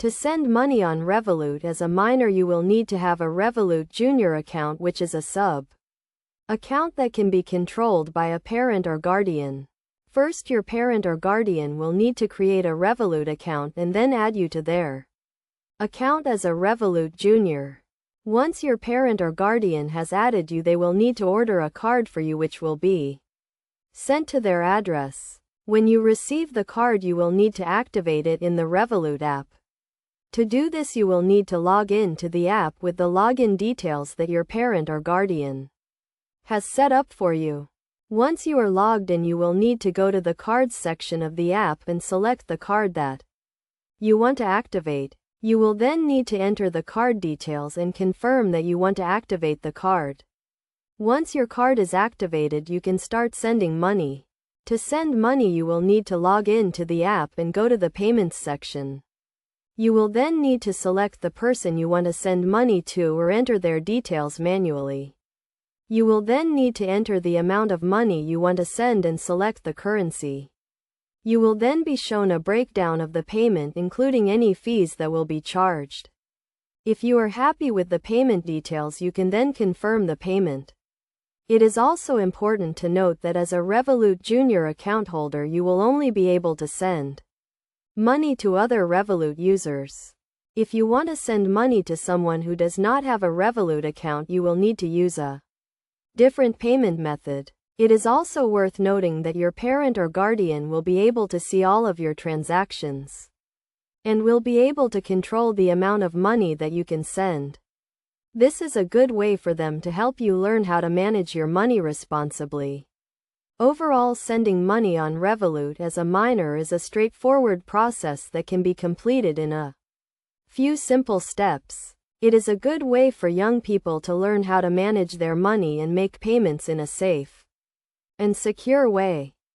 To send money on Revolut as a minor, you will need to have a Revolut Junior account, which is a sub account that can be controlled by a parent or guardian. First, your parent or guardian will need to create a Revolut account and then add you to their account as a Revolut Junior. Once your parent or guardian has added you, they will need to order a card for you, which will be sent to their address. When you receive the card, you will need to activate it in the Revolut app. To do this, you will need to log in to the app with the login details that your parent or guardian has set up for you. Once you are logged in, you will need to go to the cards section of the app and select the card that you want to activate. You will then need to enter the card details and confirm that you want to activate the card. Once your card is activated, you can start sending money. To send money, you will need to log in to the app and go to the payments section. You will then need to select the person you want to send money to or enter their details manually. You will then need to enter the amount of money you want to send and select the currency. You will then be shown a breakdown of the payment, including any fees that will be charged. If you are happy with the payment details, you can then confirm the payment. It is also important to note that as a Revolut Junior account holder, you will only be able to send money to other Revolut users. If you want to send money to someone who does not have a Revolut account, you will need to use a different payment method. It is also worth noting that your parent or guardian will be able to see all of your transactions and will be able to control the amount of money that you can send. This is a good way for them to help you learn how to manage your money responsibly. Overall, sending money on Revolut as a minor is a straightforward process that can be completed in a few simple steps. It is a good way for young people to learn how to manage their money and make payments in a safe and secure way.